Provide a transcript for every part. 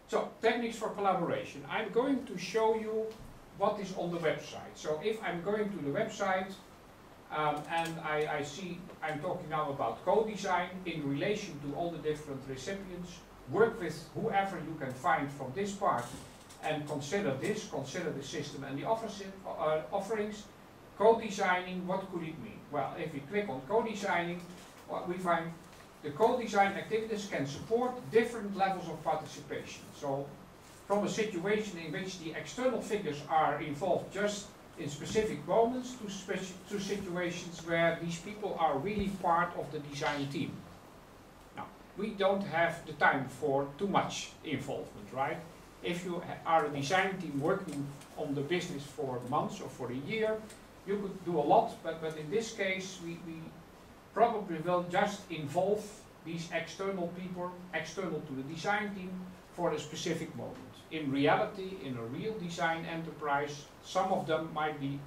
So, techniques for collaboration. I'm going to show you what is on the website. So if I'm going to the website and I see, I'm talking now about co-design in relation to all the different recipients, work with whoever you can find from this part and consider this, consider the system and the offerings. Co-designing, what could it mean? Well, if we click on co-designing, what we find the co-design activities can support different levels of participation. So from a situation in which the external figures are involved just in specific moments to situations where these people are really part of the design team. Now, we don't have the time for too much involvement, right? If you are a design team working on the business for months or for a year, you could do a lot, but in this case we probably will just involve these external people, external to the design team, for a specific moment. In reality, in a real design enterprise, some of them might be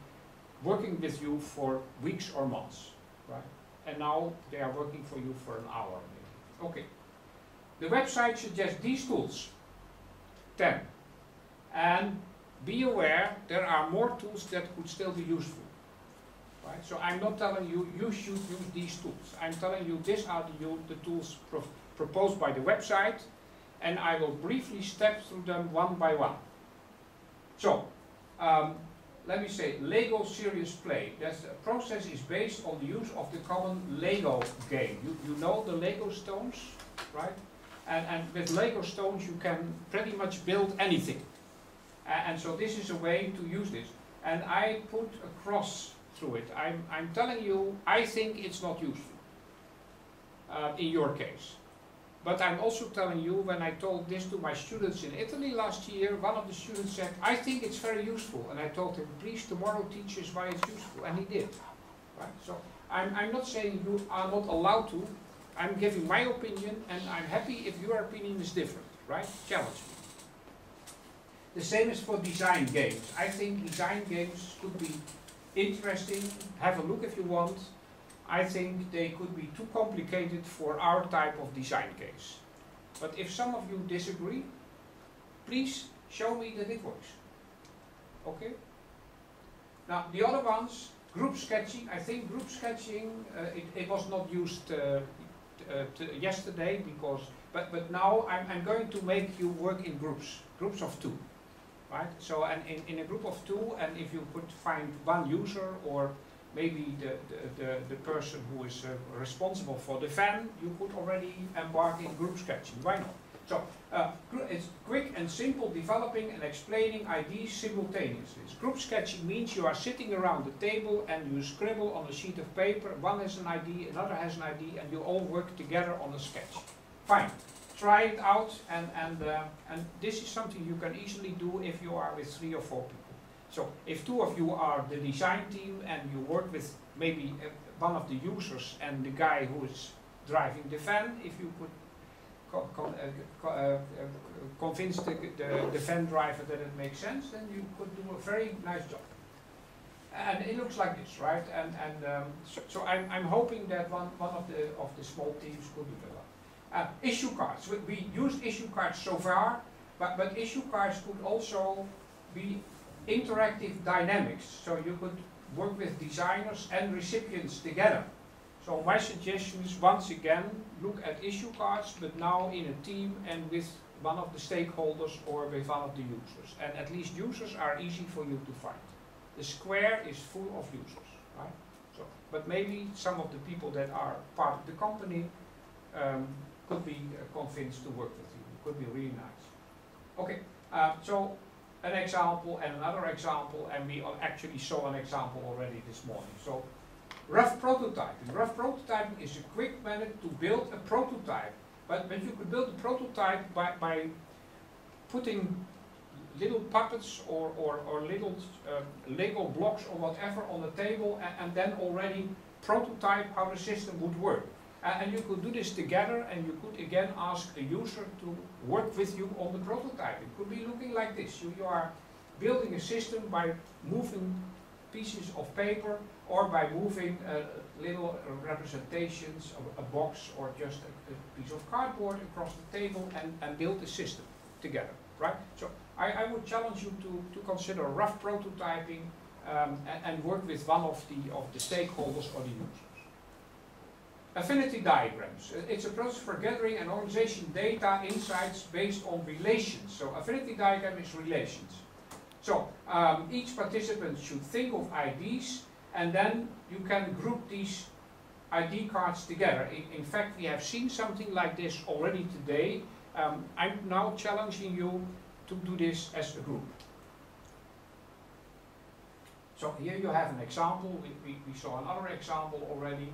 working with you for weeks or months, right? And now they are working for you for an hour maybe. Okay. The website suggests these tools, 10. And be aware, there are more tools that could still be useful. Right? So I'm not telling you, you should use these tools. I'm telling you, these are the tools proposed by the website, and I will briefly step through them one by one. So, let me say, Lego Serious Play. The process is based on the use of the common Lego game. You know the Lego stones, right? And with Lego stones you can pretty much build anything. And so this is a way to use this. And I put a cross through it. I'm telling you, I think it's not useful in your case. But I'm also telling you, when I told this to my students in Italy last year, one of the students said, I think it's very useful. And I told him, please tomorrow teach us why it's useful. And he did. Right? So I'm not saying you are not allowed to. I'm giving my opinion, and I'm happy if your opinion is different. Right? Challenge me. The same is for design games. I think design games could be interesting. Have a look if you want. I think they could be too complicated for our type of design case. But if some of you disagree, please show me that it works. Okay? Now, the other ones, group sketching. I think group sketching, it was not used yesterday, because, but now I'm going to make you work in groups of 2. Right? So, and in a group of 2, and if you could find one user, or maybe the person who is responsible for the fan, you could already embark in group sketching. Why not? So, it's quick and simple developing and explaining ideas simultaneously. Group sketching means you are sitting around the table and you scribble on a sheet of paper. One has an idea, another has an idea, and you all work together on a sketch. Fine. Try it out, and this is something you can easily do if you are with 3 or 4 people. So if 2 of you are the design team and you work with maybe one of the users and the guy who is driving the fan, if you could convince the fan driver that it makes sense, then you could do a very nice job. And it looks like this, right? So I'm hoping that one of the small teams could develop. Issue cards. We used issue cards so far, but issue cards could also be interactive dynamics. So you could work with designers and recipients together. So my suggestion is, once again, look at issue cards, but now in a team and with one of the stakeholders or with one of the users. And at least users are easy for you to find. The square is full of users, right? So, but maybe some of the people that are part of the company could be convinced to work with you. It could be really nice. Okay, so an example and another example, and we actually saw an example already this morning. So, rough prototyping. Rough prototyping is a quick method to build a prototype. But you could build a prototype by putting little puppets or little Lego blocks or whatever on the table, and then already prototype how the system would work. And you could do this together, and you could again ask a user to work with you on the prototype. It could be looking like this. You are building a system by moving pieces of paper, or by moving little representations of a box or just a piece of cardboard across the table, and build a system. together, right? So I would challenge you to consider rough prototyping and work with one of the stakeholders or the users. Affinity diagrams. It's a process for gathering and organization data insights based on relations. So affinity diagram is relations. So each participant should think of IDs, and then you can group these ID cards together. In fact, we have seen something like this already today. I'm now challenging you to do this as a group. So here you have an example. We saw another example already.